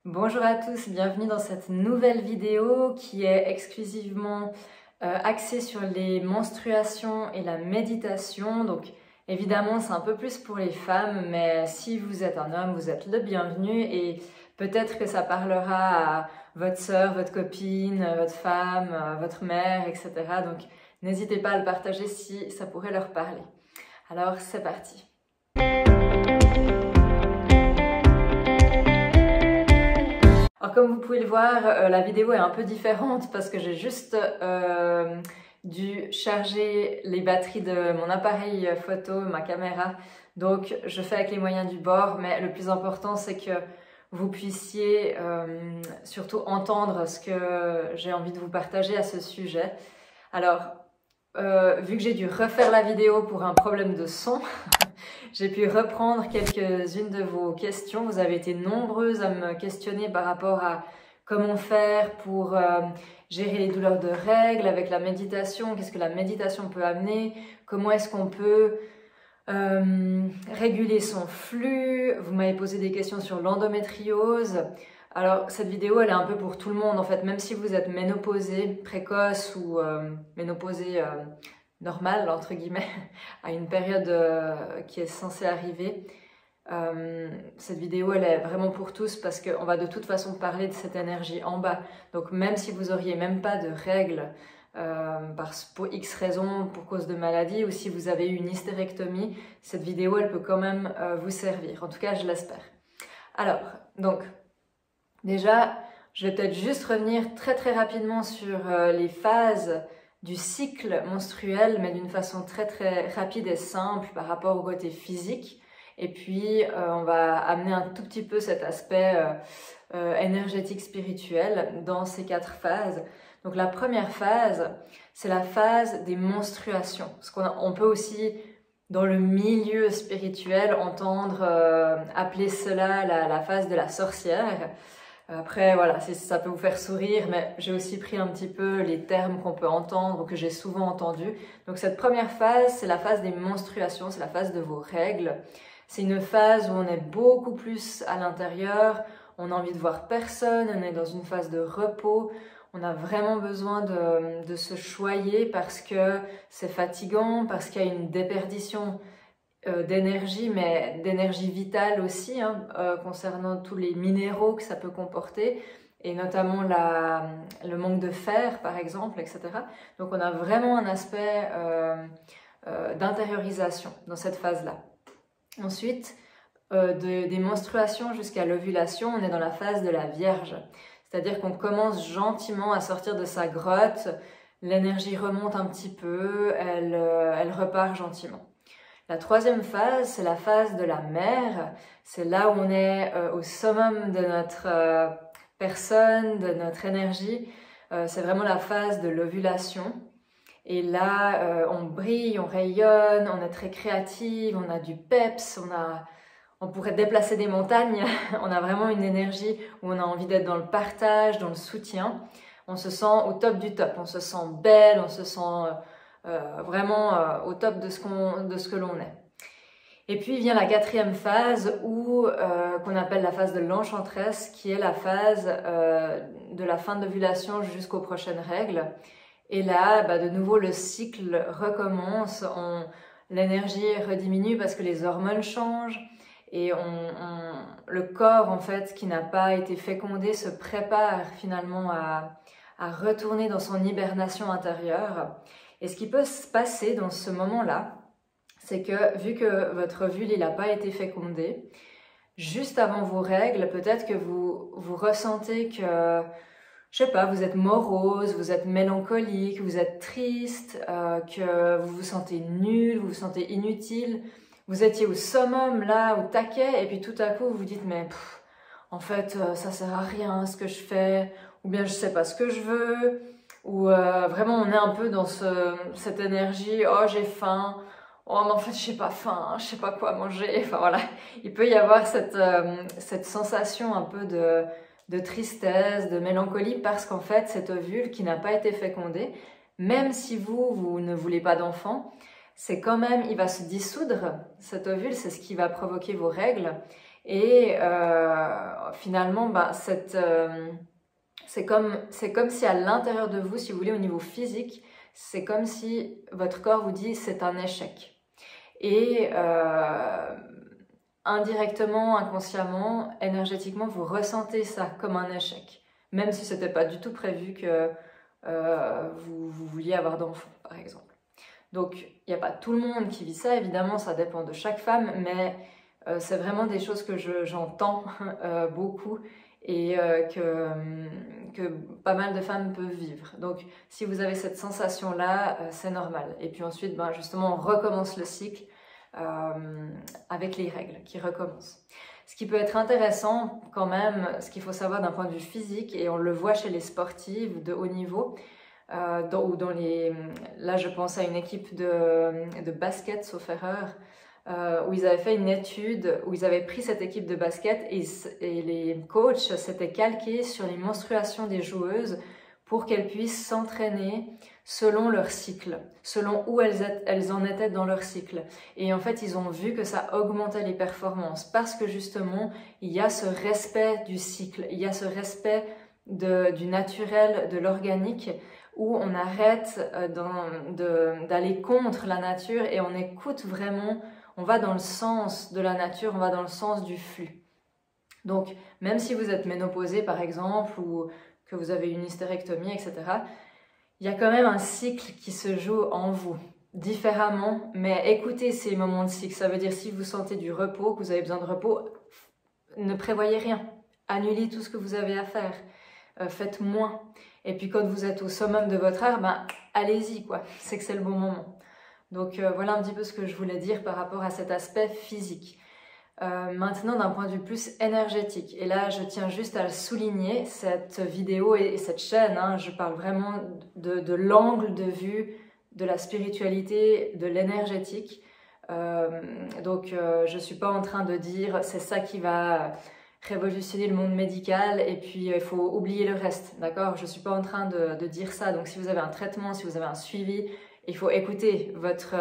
Bonjour à tous, bienvenue dans cette nouvelle vidéo qui est exclusivement axée sur les menstruations et la méditation. Donc évidemment c'est un peu plus pour les femmes, mais si vous êtes un homme, vous êtes le bienvenu et peut-être que ça parlera à votre sœur, votre copine, votre femme, votre mère, etc. Donc n'hésitez pas à le partager si ça pourrait leur parler. Alors c'est parti. Alors comme vous pouvez le voir, la vidéo est un peu différente parce que j'ai juste dû charger les batteries de mon appareil photo, ma caméra. Donc je fais avec les moyens du bord, mais le plus important c'est que vous puissiez surtout entendre ce que j'ai envie de vous partager à ce sujet. Alors, vu que j'ai dû refaire la vidéo pour un problème de son, j'ai pu reprendre quelques-unes de vos questions. Vous avez été nombreuses à me questionner par rapport à comment faire pour gérer les douleurs de règles avec la méditation. Qu'est-ce que la méditation peut amener? Comment est-ce qu'on peut réguler son flux? Vous m'avez posé des questions sur l'endométriose. Alors cette vidéo elle est un peu pour tout le monde en fait, même si vous êtes ménopausée précoce ou ménopausée normale entre guillemets à une période qui est censée arriver. Cette vidéo elle est vraiment pour tous parce qu'on va de toute façon parler de cette énergie en bas. Donc même si vous auriez même pas de règles pour X raisons, pour cause de maladie, ou si vous avez eu une hystérectomie, cette vidéo elle peut quand même vous servir. En tout cas je l'espère. Alors donc déjà, je vais peut-être juste revenir très rapidement sur les phases du cycle menstruel, mais d'une façon très rapide et simple par rapport au côté physique. Et puis, on va amener un tout petit peu cet aspect énergétique spirituel dans ces 4 phases. Donc la première phase, c'est la phase des menstruations. Parce qu'on peut aussi, dans le milieu spirituel, entendre appeler cela la phase de la sorcière. Après, voilà, ça peut vous faire sourire, mais j'ai aussi pris un petit peu les termes qu'on peut entendre ou que j'ai souvent entendus. Donc cette première phase, c'est la phase des menstruations, c'est la phase de vos règles. C'est une phase où on est beaucoup plus à l'intérieur, on a envie de voir personne, on est dans une phase de repos. On a vraiment besoin de se choyer parce que c'est fatigant, parce qu'il y a une déperdition d'énergie, mais d'énergie vitale aussi, concernant tous les minéraux que ça peut comporter, et notamment le manque de fer, par exemple, etc. Donc on a vraiment un aspect d'intériorisation dans cette phase-là. Ensuite, des menstruations jusqu'à l'ovulation, on est dans la phase de la Vierge. C'est-à-dire qu'on commence gentiment à sortir de sa grotte, l'énergie remonte un petit peu, elle repart gentiment. La troisième phase, c'est la phase de la mer. C'est là où on est au summum de notre personne, de notre énergie. C'est vraiment la phase de l'ovulation. Et là, on brille, on rayonne, on est très créative, on a du peps, on pourrait déplacer des montagnes. On a vraiment une énergie où on a envie d'être dans le partage, dans le soutien. On se sent au top du top, on se sent belle, on se sent vraiment au top de ce que l'on est. Et puis vient la 4e phase qu'on appelle la phase de l'enchanteresse, qui est la phase de la fin de l'ovulation jusqu'aux prochaines règles. Et là, de nouveau, le cycle recommence, l'énergie rediminue parce que les hormones changent et le corps, en fait, qui n'a pas été fécondé, se prépare finalement à retourner dans son hibernation intérieure. Et ce qui peut se passer dans ce moment-là, c'est que vu que votre ovule n'a pas été fécondé, juste avant vos règles, peut-être que vous ressentez que, je sais pas, vous êtes morose, vous êtes mélancolique, vous êtes triste, que vous vous sentez nul, vous vous sentez inutile. Vous étiez au summum, là, au taquet, et puis tout à coup, vous vous dites, mais en fait, ça sert à rien ce que je fais, ou bien je sais pas ce que je veux, ou vraiment on est un peu dans cette énergie, oh j'ai faim, oh mais en fait j'ai pas faim, je sais pas quoi manger, enfin voilà. Il peut y avoir cette sensation un peu de tristesse, de mélancolie, parce qu'en fait cet ovule qui n'a pas été fécondé, même si vous ne voulez pas d'enfant, c'est quand même, il va se dissoudre, cet ovule, c'est ce qui va provoquer vos règles. Et finalement, c'est comme si à l'intérieur de vous, si vous voulez, au niveau physique, c'est comme si votre corps vous dit c'est un échec. Et indirectement, inconsciemment, énergétiquement, vous ressentez ça comme un échec. Même si ce n'était pas du tout prévu que vous vouliez avoir d'enfants, par exemple. Donc, il n'y a pas tout le monde qui vit ça, évidemment, ça dépend de chaque femme, mais c'est vraiment des choses que j'entends beaucoup et que pas mal de femmes peuvent vivre. Donc, si vous avez cette sensation-là, c'est normal. Et puis ensuite, justement, on recommence le cycle avec les règles qui recommencent. Ce qui peut être intéressant quand même, ce qu'il faut savoir d'un point de vue physique, et on le voit chez les sportives de haut niveau, là je pense à une équipe de basket, sauf erreur, où ils avaient fait une étude, où ils avaient pris cette équipe de basket et les coachs s'étaient calqués sur les menstruations des joueuses pour qu'elles puissent s'entraîner selon leur cycle, selon où elles en étaient dans leur cycle. Et en fait, ils ont vu que ça augmentait les performances parce que justement, il y a ce respect du cycle, il y a ce respect du naturel, de l'organique, où on arrête d'aller contre la nature et on écoute vraiment, on va dans le sens de la nature, on va dans le sens du flux. Donc, même si vous êtes ménopausée par exemple, ou que vous avez une hystérectomie, etc., il y a quand même un cycle qui se joue en vous, différemment, mais écoutez ces moments de cycle. Ça veut dire si vous sentez du repos, que vous avez besoin de repos, ne prévoyez rien. Annulez tout ce que vous avez à faire. Faites moins. Et puis quand vous êtes au summum de votre art, allez-y, quoi. C'est que c'est le bon moment. Donc voilà un petit peu ce que je voulais dire par rapport à cet aspect physique. Maintenant, d'un point de vue plus énergétique, et là je tiens juste à le souligner, cette vidéo et cette chaîne, je parle vraiment de l'angle de vue de la spiritualité, de l'énergétique. Donc je ne suis pas en train de dire c'est ça qui va révolutionner le monde médical et puis il faut oublier le reste, d'accord? Je ne suis pas en train de dire ça. Donc si vous avez un traitement, si vous avez un suivi, il faut écouter votre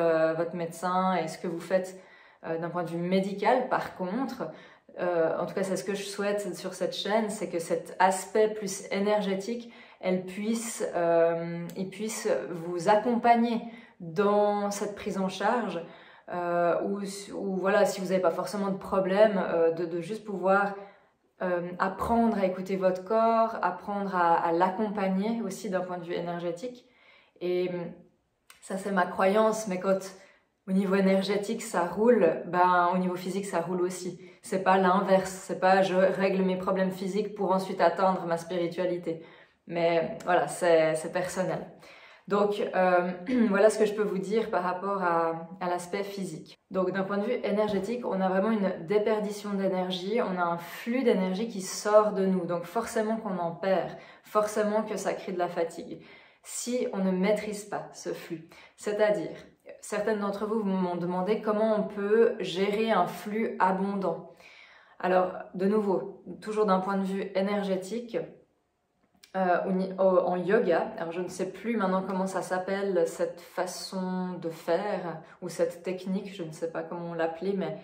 médecin et ce que vous faites d'un point de vue médical. Par contre, en tout cas c'est ce que je souhaite sur cette chaîne, c'est que cet aspect plus énergétique, il puisse vous accompagner dans cette prise en charge, ou voilà, si vous n'avez pas forcément de problème, de juste pouvoir apprendre à écouter votre corps, apprendre à l'accompagner aussi d'un point de vue énergétique. Et ça c'est ma croyance, mais quand au niveau énergétique ça roule, au niveau physique ça roule aussi. C'est pas l'inverse, c'est pas je règle mes problèmes physiques pour ensuite atteindre ma spiritualité. Mais voilà, c'est personnel. Donc voilà ce que je peux vous dire par rapport à l'aspect physique. Donc d'un point de vue énergétique, on a vraiment une déperdition d'énergie, on a un flux d'énergie qui sort de nous. Donc forcément qu'on en perd, forcément que ça crée de la fatigue. Si on ne maîtrise pas ce flux, c'est-à-dire, certaines d'entre vous m'ont demandé comment on peut gérer un flux abondant. Alors, de nouveau, toujours d'un point de vue énergétique, en yoga, alors je ne sais plus maintenant comment ça s'appelle, cette façon de faire, ou cette technique, je ne sais pas comment on l'appelait, mais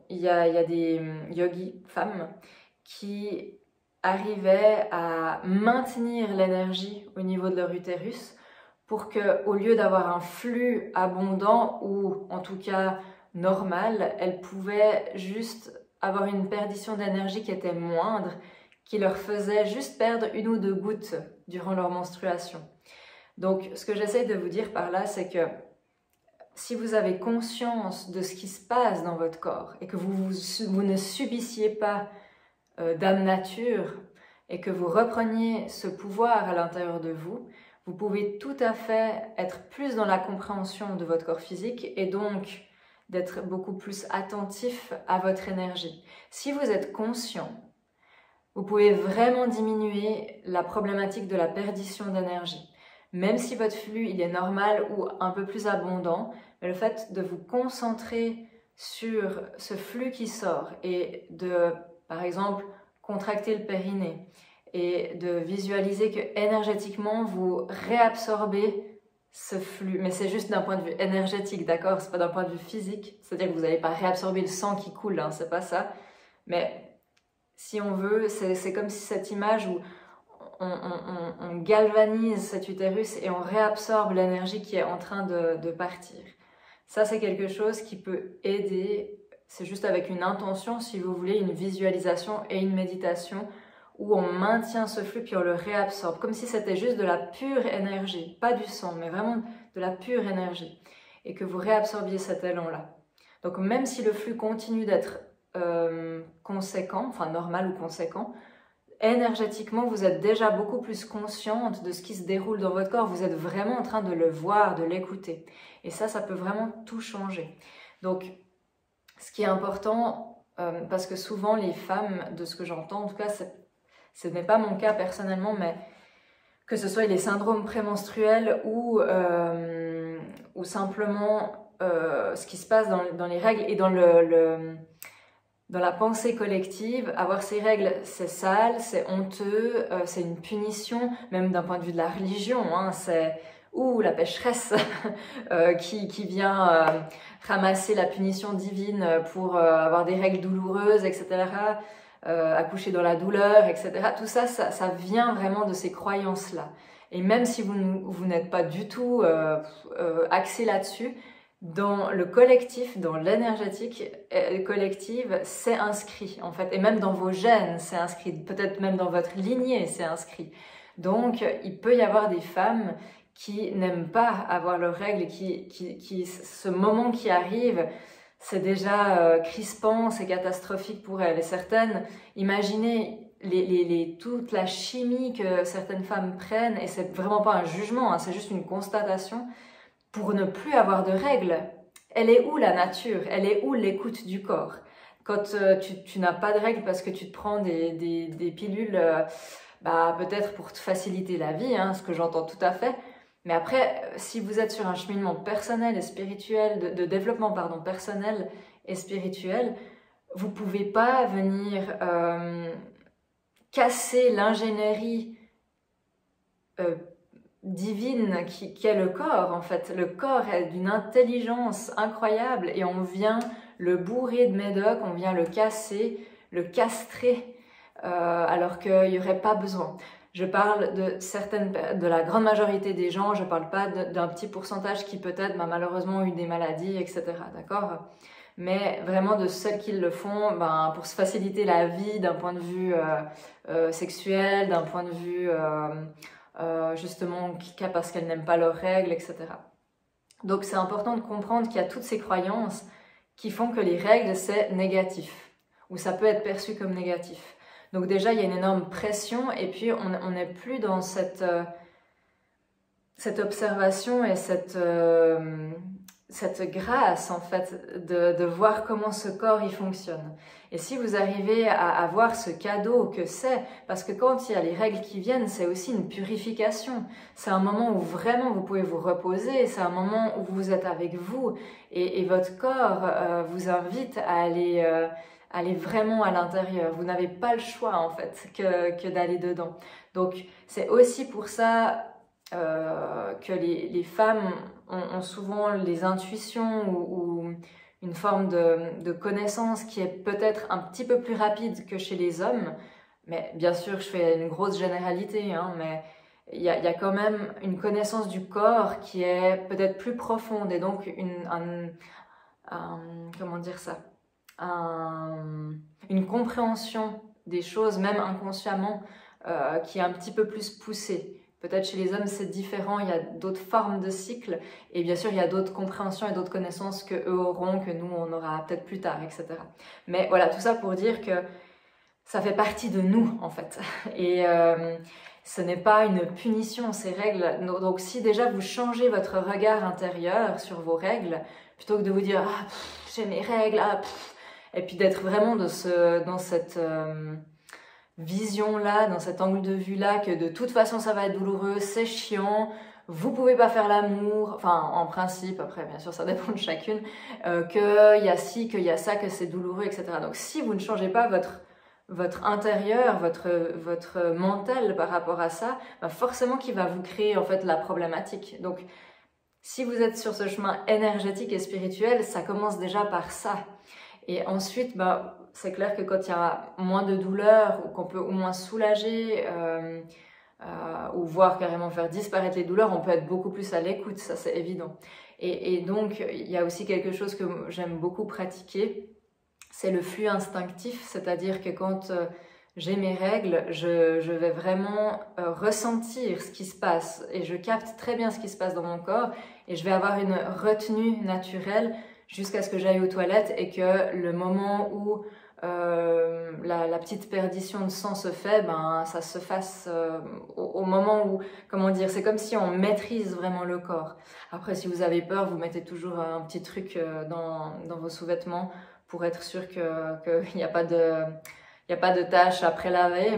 il y a des yogis femmes qui arrivaient à maintenir l'énergie au niveau de leur utérus pour qu'au lieu d'avoir un flux abondant ou en tout cas normal, elles pouvaient juste avoir une perdition d'énergie qui était moindre, qui leur faisait juste perdre 1 ou 2 gouttes durant leur menstruation. Donc ce que j'essaie de vous dire par là, c'est que si vous avez conscience de ce qui se passe dans votre corps et que vous ne subissiez pas d'âme nature et que vous repreniez ce pouvoir à l'intérieur de vous, vous pouvez tout à fait être plus dans la compréhension de votre corps physique et donc d'être beaucoup plus attentif à votre énergie. Si vous êtes conscient, vous pouvez vraiment diminuer la problématique de la perdition d'énergie. Même si votre flux il est normal ou un peu plus abondant, mais le fait de vous concentrer sur ce flux qui sort et de, par exemple, contracter le périnée et de visualiser que énergétiquement vous réabsorbez ce flux, mais c'est juste d'un point de vue énergétique, d'accord? C'est pas d'un point de vue physique, c'est-à-dire que vous n'allez pas réabsorber le sang qui coule, hein, c'est pas ça. Mais si on veut, c'est comme si cette image où on galvanise cet utérus et on réabsorbe l'énergie qui est en train de partir. Ça, c'est quelque chose qui peut aider, c'est juste avec une intention, si vous voulez, une visualisation et une méditation, où on maintient ce flux puis on le réabsorbe, comme si c'était juste de la pure énergie, pas du sang, mais vraiment de la pure énergie, et que vous réabsorbiez cet élan-là. Donc même si le flux continue d'être conséquent, enfin normal ou conséquent, énergétiquement, vous êtes déjà beaucoup plus consciente de ce qui se déroule dans votre corps, vous êtes vraiment en train de le voir, de l'écouter, et ça peut vraiment tout changer. Donc, ce qui est important, parce que souvent les femmes, de ce que j'entends, en tout cas, ce n'est pas mon cas personnellement, mais que ce soit les syndromes prémenstruels ou simplement ce qui se passe dans les règles et dans la pensée collective, avoir ces règles, c'est sale, c'est honteux, c'est une punition, même d'un point de vue de la religion, hein, c'est la pécheresse qui vient ramasser la punition divine pour avoir des règles douloureuses, etc., accoucher dans la douleur, etc. Tout ça, ça vient vraiment de ces croyances-là. Et même si vous n'êtes pas du tout axé là-dessus, dans le collectif, dans l'énergétique collective, c'est inscrit en fait. Et même dans vos gènes, c'est inscrit. Peut-être même dans votre lignée, c'est inscrit. Donc, il peut y avoir des femmes qui n'aiment pas avoir leurs règles, ce moment qui arrive, c'est déjà crispant, c'est catastrophique pour elles. Et certaines, imaginez toute la chimie que certaines femmes prennent, et c'est vraiment pas un jugement, hein, c'est juste une constatation, pour ne plus avoir de règles. Elle est où la nature? Elle est où l'écoute du corps? Quand tu n'as pas de règles parce que tu te prends des pilules, peut-être pour te faciliter la vie, hein, ce que j'entends tout à fait. Mais après, si vous êtes sur un cheminement personnel et spirituel, de développement personnel et spirituel, vous ne pouvez pas venir casser l'ingénierie divine qui est le corps, en fait. Le corps est d'une intelligence incroyable et on vient le bourrer de médoc, on vient le casser, le castrer, alors qu'il n'y aurait pas besoin. Je parle de la grande majorité des gens, je ne parle pas d'un petit pourcentage qui peut-être malheureusement eu des maladies, etc. D'accord? Mais vraiment de celles qui le font pour se faciliter la vie d'un point de vue sexuel, d'un point de vue justement parce qu'elles n'aiment pas leurs règles, etc. Donc c'est important de comprendre qu'il y a toutes ces croyances qui font que les règles c'est négatif, ou ça peut être perçu comme négatif. Donc déjà, il y a une énorme pression et puis on n'est plus dans cette observation et cette grâce, en fait, de voir comment ce corps il fonctionne. Et si vous arrivez à voir ce cadeau que c'est, parce que quand il y a les règles qui viennent, c'est aussi une purification. C'est un moment où vraiment vous pouvez vous reposer, c'est un moment où vous êtes avec vous et votre corps vous invite à aller vraiment à l'intérieur. Vous n'avez pas le choix en fait que d'aller dedans. Donc c'est aussi pour ça que les femmes ont souvent les intuitions ou une forme de connaissance qui est peut-être un petit peu plus rapide que chez les hommes. Mais bien sûr, je fais une grosse généralité, hein, mais il y a quand même une connaissance du corps qui est peut-être plus profonde et donc comment dire ça? Une compréhension des choses, même inconsciemment, qui est un petit peu plus poussée. Peut-être chez les hommes c'est différent, il y a d'autres formes de cycles et bien sûr il y a d'autres compréhensions et d'autres connaissances que eux auront, que nous on aura peut-être plus tard, etc. Mais voilà, tout ça pour dire que ça fait partie de nous en fait. Et ce n'est pas une punition ces règles. Donc si déjà vous changez votre regard intérieur sur vos règles, plutôt que de vous dire « Ah, j'ai mes règles, ah, », et puis d'être vraiment dans cette vision-là, dans cet angle de vue-là, que de toute façon ça va être douloureux, c'est chiant, vous pouvez pas faire l'amour, enfin en principe, après bien sûr ça dépend de chacune, qu'il y a ci, qu'il y a ça, que c'est douloureux, etc. Donc si vous ne changez pas votre intérieur, votre mental par rapport à ça, forcément qu'il va vous créer en fait la problématique. Donc Si vous êtes sur ce chemin énergétique et spirituel, ça commence déjà par ça. Et ensuite, bah, c'est clair que quand il y a moins de douleur, ou qu'on peut au moins soulager, ou voire carrément faire disparaître les douleurs, on peut être beaucoup plus à l'écoute, ça c'est évident. Et donc, il y a aussi quelque chose que j'aime beaucoup pratiquer, c'est le flux instinctif, c'est-à-dire que quand j'ai mes règles, je vais vraiment ressentir ce qui se passe et je capte très bien ce qui se passe dans mon corps et je vais avoir une retenue naturelle jusqu'à ce que j'aille aux toilettes et que le moment où la petite perdition de sang se fait, ben ça se fasse au moment où, comment dire, c'est comme si on maîtrise vraiment le corps. Après, si vous avez peur, vous mettez toujours un petit truc dans vos sous-vêtements pour être sûr qu'il n'y a pas de tâches après laver,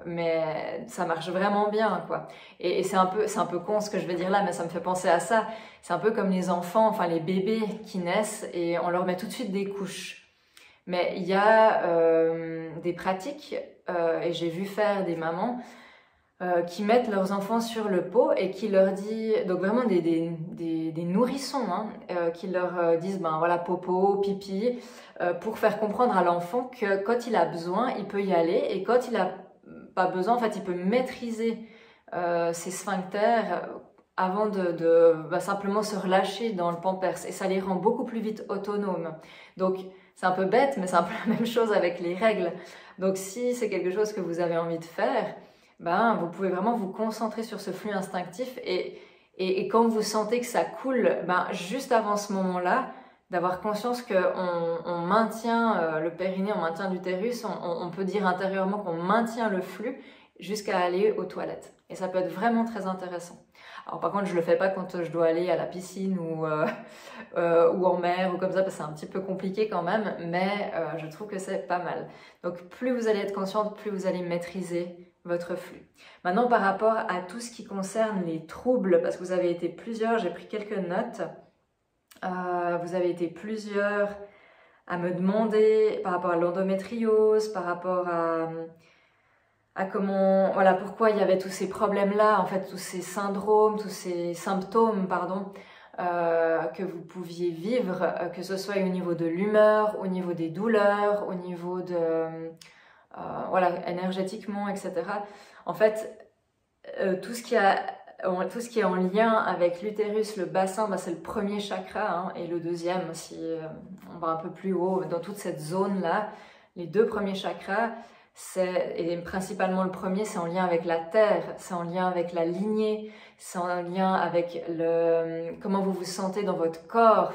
mais ça marche vraiment bien, quoi. Et c'est un peu con ce que je vais dire là, mais ça me fait penser à ça. C'est un peu comme les enfants, enfin les bébés qui naissent et on leur met tout de suite des couches. Mais il y a des pratiques, et j'ai vu faire des mamans qui mettent leurs enfants sur le pot et qui leur dit, donc vraiment des nourrissons, hein, qui leur disent, ben voilà, popo, pipi, pour faire comprendre à l'enfant que quand il a besoin, il peut y aller et quand il a pas besoin, en fait, il peut maîtriser ses sphincters avant de simplement se relâcher dans le pampers et ça les rend beaucoup plus vite autonomes. Donc, c'est un peu bête, mais c'est un peu la même chose avec les règles. Donc, si c'est quelque chose que vous avez envie de faire, ben, vous pouvez vraiment vous concentrer sur ce flux instinctif et quand vous sentez que ça coule, ben, juste avant ce moment-là, d'avoir conscience qu'on maintient le périnée, on maintient l'utérus, on peut dire intérieurement qu'on maintient le flux jusqu'à aller aux toilettes. Et ça peut être vraiment très intéressant. Alors par contre, je le fais pas quand je dois aller à la piscine ou en mer ou comme ça, parce que c'est un petit peu compliqué quand même, mais je trouve que c'est pas mal. Donc plus vous allez être consciente, plus vous allez maîtriser votre flux. Maintenant, par rapport à tout ce qui concerne les troubles, parce que vous avez été plusieurs, j'ai pris quelques notes, vous avez été plusieurs à me demander par rapport à l'endométriose, par rapport à comment, voilà, pourquoi il y avait tous ces problèmes-là, en fait, tous ces syndromes, tous ces symptômes, pardon, que vous pouviez vivre, que ce soit au niveau de l'humeur, au niveau des douleurs, au niveau de, voilà, énergétiquement, etc. En fait, tout ce qui est en lien avec l'utérus, le bassin, bah, c'est le premier chakra, hein, et le deuxième, si on va un peu plus haut, dans toute cette zone-là, les deux premiers chakras, et principalement le premier, c'est en lien avec la terre, c'est en lien avec la lignée, c'est en lien avec comment vous vous sentez dans votre corps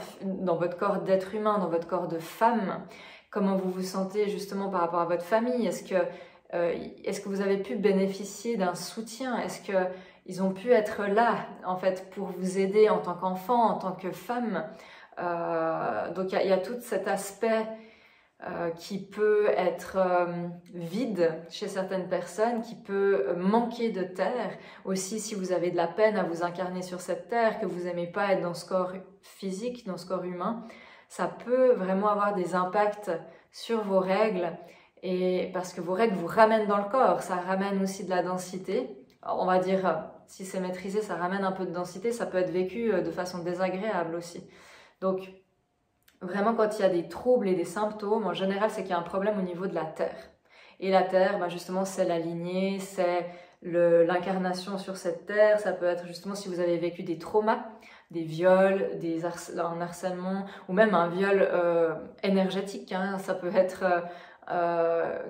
d'être humain, dans votre corps de femme, comment vous vous sentez justement par rapport à votre famille, est-ce que vous avez pu bénéficier d'un soutien, est-ce que ils ont pu être là en fait pour vous aider en tant qu'enfant, en tant que femme, donc il y a tout cet aspect qui peut être vide chez certaines personnes, qui peut manquer de terre. Aussi, si vous avez de la peine à vous incarner sur cette terre, que vous n'aimez pas être dans ce corps physique, dans ce corps humain, ça peut vraiment avoir des impacts sur vos règles, et parce que vos règles vous ramènent dans le corps, ça ramène aussi de la densité. Alors, on va dire, si c'est maîtrisé, ça ramène un peu de densité, ça peut être vécu de façon désagréable aussi. Donc, vraiment, quand il y a des troubles et des symptômes, en général, c'est qu'il y a un problème au niveau de la terre. Et la terre, ben justement, c'est la lignée, c'est l'incarnation sur cette terre. Ça peut être justement si vous avez vécu des traumas, des viols, un harcèlement, ou même un viol énergétique. Hein. Ça peut être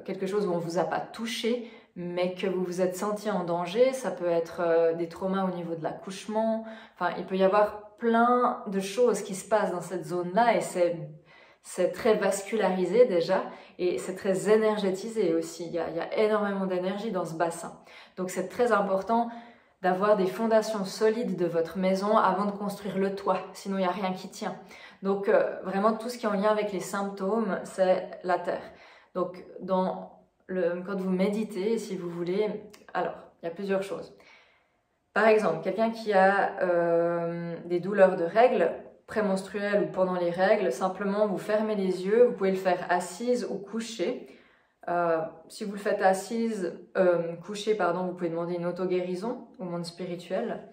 quelque chose où on ne vous a pas touché, mais que vous vous êtes senti en danger. Ça peut être des traumas au niveau de l'accouchement. Enfin, il peut y avoir plein de choses qui se passent dans cette zone-là et c'est très vascularisé déjà et c'est très énergétisé aussi. Il y a énormément d'énergie dans ce bassin. Donc c'est très important d'avoir des fondations solides de votre maison avant de construire le toit, sinon il n'y a rien qui tient. Donc vraiment tout ce qui est en lien avec les symptômes, c'est la terre. Donc quand vous méditez, si vous voulez, alors il y a plusieurs choses. Par exemple, quelqu'un qui a des douleurs de règles, prémenstruelles ou pendant les règles, simplement vous fermez les yeux, vous pouvez le faire assise ou couchée. Si vous le faites couché, pardon, vous pouvez demander une auto-guérison au monde spirituel.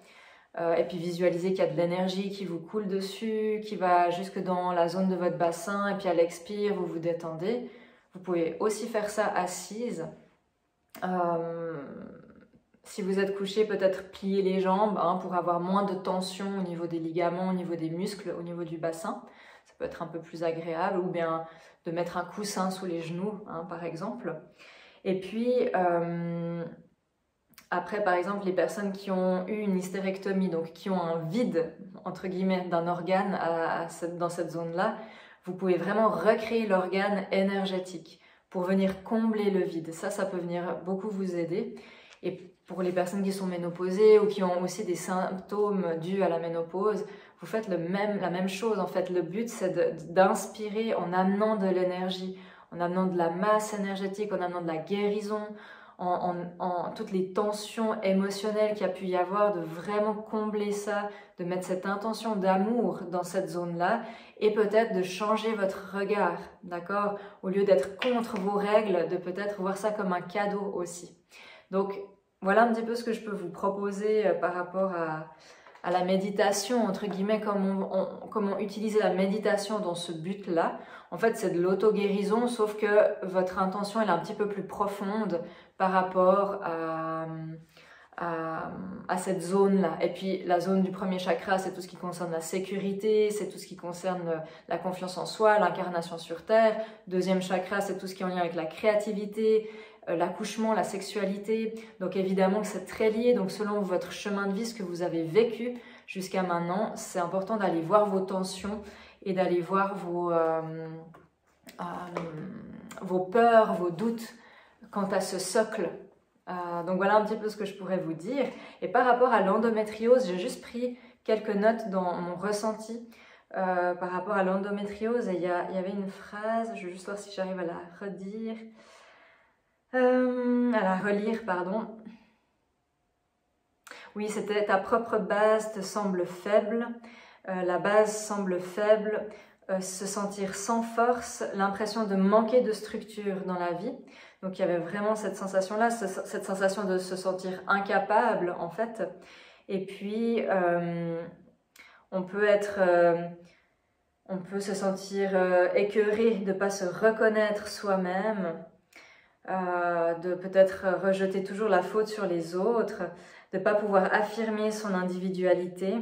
et puis visualisez qu'il y a de l'énergie qui vous coule dessus, qui va jusque dans la zone de votre bassin, et puis à l'expire, vous vous détendez. Vous pouvez aussi faire ça assise. Si vous êtes couché, peut-être plier les jambes pour avoir moins de tension au niveau des ligaments, au niveau des muscles, au niveau du bassin. Ça peut être un peu plus agréable, ou bien de mettre un coussin sous les genoux, par exemple. Et puis, après, par exemple, les personnes qui ont eu une hystérectomie, donc qui ont un vide, entre guillemets, d'un organe dans cette zone-là, vous pouvez vraiment recréer l'organe énergétique pour venir combler le vide. Ça peut venir beaucoup vous aider. Et pour les personnes qui sont ménopausées ou qui ont aussi des symptômes dus à la ménopause, vous faites la même chose. En fait, le but, c'est d'inspirer en amenant de l'énergie, en amenant de la masse énergétique, en amenant de la guérison, en toutes les tensions émotionnelles qu'il y a pu y avoir, de vraiment combler ça, de mettre cette intention d'amour dans cette zone-là et peut-être de changer votre regard, d'accord? Au lieu d'être contre vos règles, de peut-être voir ça comme un cadeau aussi. Donc, voilà un petit peu ce que je peux vous proposer par rapport à la méditation, entre guillemets, comment utiliser la méditation dans ce but-là. En fait, c'est de l'auto-guérison, sauf que votre intention elle est un petit peu plus profonde par rapport à cette zone-là. Et puis, la zone du premier chakra, c'est tout ce qui concerne la sécurité, c'est tout ce qui concerne la confiance en soi, l'incarnation sur Terre. Deuxième chakra, c'est tout ce qui est en lien avec la créativité, l'accouchement, la sexualité. Donc évidemment que c'est très lié, donc selon votre chemin de vie, ce que vous avez vécu jusqu'à maintenant, c'est important d'aller voir vos tensions et d'aller voir vos peurs, vos doutes quant à ce socle. Donc voilà un petit peu ce que je pourrais vous dire. Et par rapport à l'endométriose, j'ai juste pris quelques notes dans mon ressenti par rapport à l'endométriose. Et il y avait une phrase, je vais juste voir si j'arrive à la redire. À la relire, pardon. Oui, c'était ta propre base te semble faible, la base semble faible, se sentir sans force, l'impression de manquer de structure dans la vie. Donc il y avait vraiment cette sensation-là, cette sensation de se sentir incapable en fait. Et puis on peut se sentir écœuré de ne pas se reconnaître soi-même. De peut-être rejeter toujours la faute sur les autres, de ne pas pouvoir affirmer son individualité.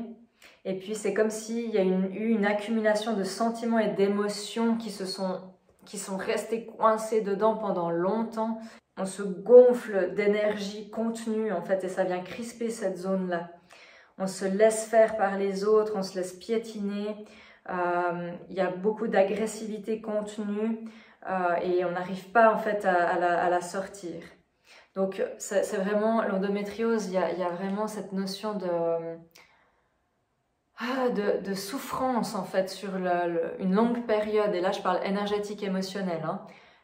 Et puis c'est comme s'il y a eu une accumulation de sentiments et d'émotions qui sont restés coincés dedans pendant longtemps. On se gonfle d'énergie contenue en fait et ça vient crisper cette zone-là. On se laisse faire par les autres, on se laisse piétiner. Il y a beaucoup d'agressivité contenue. Et on n'arrive pas en fait à la sortir. Donc c'est vraiment l'endométriose, il y a vraiment cette notion de souffrance en fait sur une longue période, et là je parle énergétique émotionnelle,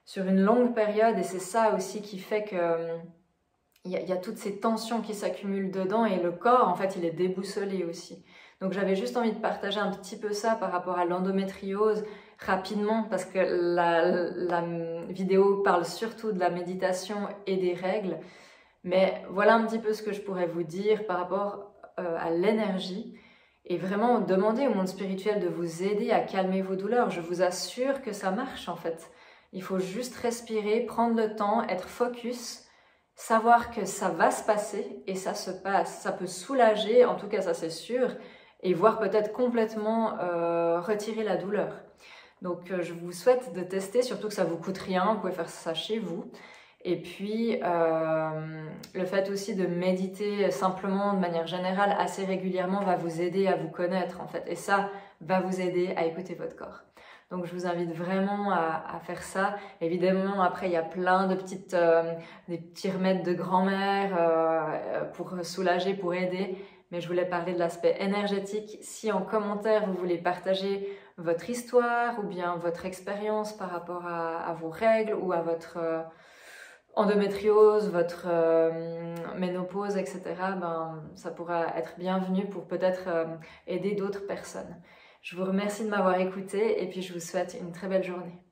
sur une longue période, et c'est ça aussi qui fait que il y a toutes ces tensions qui s'accumulent dedans et le corps en fait il est déboussolé aussi. Donc j'avais juste envie de partager un petit peu ça par rapport à l'endométriose rapidement parce que la vidéo parle surtout de la méditation et des règles. Mais voilà un petit peu ce que je pourrais vous dire par rapport à l'énergie et vraiment demander au monde spirituel de vous aider à calmer vos douleurs. Je vous assure que ça marche en fait. Il faut juste respirer, prendre le temps, être focus, savoir que ça va se passer et ça se passe. Ça peut soulager, en tout cas ça c'est sûr, et voire peut-être complètement retirer la douleur. Donc je vous souhaite de tester, surtout que ça vous coûte rien, vous pouvez faire ça chez vous. Et puis le fait aussi de méditer simplement de manière générale assez régulièrement va vous aider à vous connaître en fait. Et ça va vous aider à écouter votre corps. Donc je vous invite vraiment à faire ça. Évidemment, après, il y a plein de des petits remèdes de grand-mère pour soulager, pour aider. Mais je voulais parler de l'aspect énergétique. Si en commentaire, vous voulez partager votre histoire ou bien votre expérience par rapport à vos règles ou à votre endométriose, votre ménopause, etc., ben, ça pourra être bienvenu pour peut-être aider d'autres personnes. Je vous remercie de m'avoir écouté et puis je vous souhaite une très belle journée.